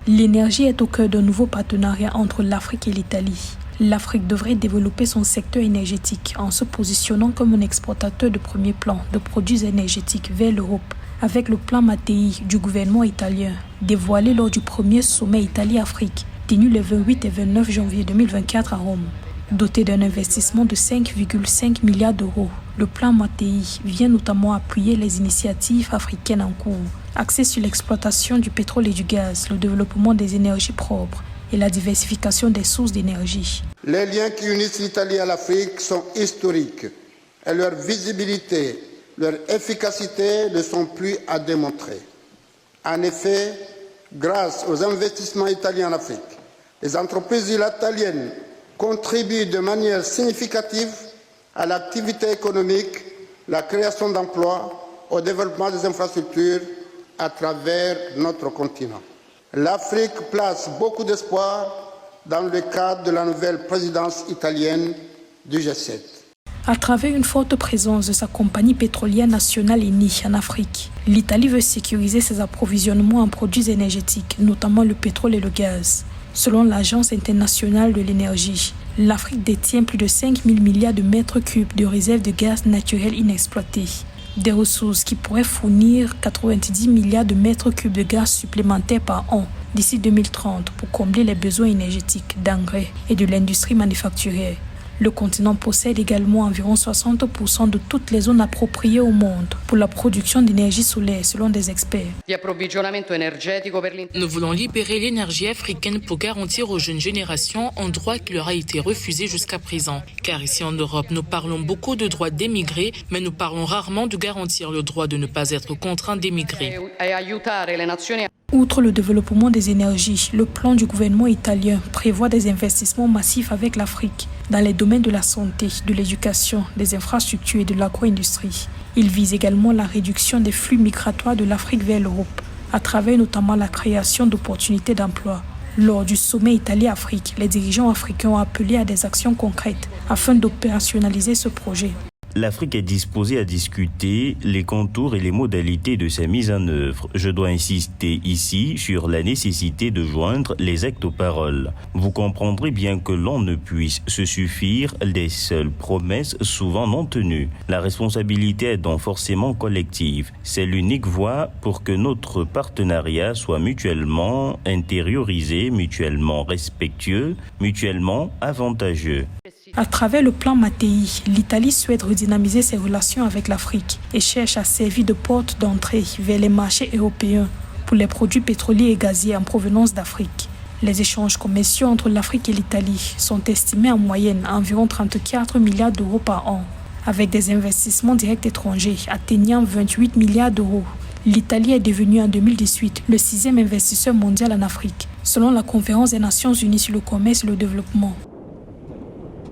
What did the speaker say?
L'énergie est au cœur d'un nouveau partenariat entre l'Afrique et l'Italie. L'Afrique devrait développer son secteur énergétique en se positionnant comme un exportateur de premier plan de produits énergétiques vers l'Europe, avec le plan Mattei du gouvernement italien, dévoilé lors du premier sommet Italie-Afrique, tenu les 28 et 29 janvier 2024 à Rome. Doté d'un investissement de 5,5 milliards d'euros, le plan Mattei vient notamment appuyer les initiatives africaines en cours, axées sur l'exploitation du pétrole et du gaz, le développement des énergies propres et la diversification des sources d'énergie. Les liens qui unissent l'Italie à l'Afrique sont historiques et leur visibilité, leur efficacité ne sont plus à démontrer. En effet, grâce aux investissements italiens en Afrique, les entreprises italiennes contribuent de manière significative à l'activité économique, la création d'emplois, au développement des infrastructures à travers notre continent. L'Afrique place beaucoup d'espoir dans le cadre de la nouvelle présidence italienne du G7. À travers une forte présence de sa compagnie pétrolière nationale Eni en Afrique, l'Italie veut sécuriser ses approvisionnements en produits énergétiques, notamment le pétrole et le gaz. Selon l'Agence internationale de l'énergie, l'Afrique détient plus de 5 000 milliards de mètres cubes de réserves de gaz naturel inexploitées. Des ressources qui pourraient fournir 90 milliards de mètres cubes de gaz supplémentaires par an d'ici 2030 pour combler les besoins énergétiques, d'engrais et de l'industrie manufacturière. Le continent possède également environ 60% de toutes les zones appropriées au monde pour la production d'énergie solaire, selon des experts. Nous voulons libérer l'énergie africaine pour garantir aux jeunes générations un droit qui leur a été refusé jusqu'à présent. Car ici en Europe, nous parlons beaucoup de droit d'émigrer, mais nous parlons rarement de garantir le droit de ne pas être contraint d'émigrer. Outre le développement des énergies, le plan du gouvernement italien prévoit des investissements massifs avec l'Afrique dans les domaines de la santé, de l'éducation, des infrastructures et de l'agro-industrie. Il vise également la réduction des flux migratoires de l'Afrique vers l'Europe, à travers notamment la création d'opportunités d'emploi. Lors du sommet Italie-Afrique, les dirigeants africains ont appelé à des actions concrètes afin d'opérationnaliser ce projet. L'Afrique est disposée à discuter les contours et les modalités de sa mise en œuvre. Je dois insister ici sur la nécessité de joindre les actes aux paroles. Vous comprendrez bien que l'on ne puisse se suffire des seules promesses souvent non tenues. La responsabilité est donc forcément collective. C'est l'unique voie pour que notre partenariat soit mutuellement intériorisé, mutuellement respectueux, mutuellement avantageux. À travers le plan Mattei, l'Italie souhaite redynamiser ses relations avec l'Afrique et cherche à servir de porte d'entrée vers les marchés européens pour les produits pétroliers et gaziers en provenance d'Afrique. Les échanges commerciaux entre l'Afrique et l'Italie sont estimés en moyenne à environ 34 milliards d'euros par an, avec des investissements directs étrangers atteignant 28 milliards d'euros. L'Italie est devenue en 2018 le 6e investisseur mondial en Afrique, selon la Conférence des Nations Unies sur le commerce et le développement.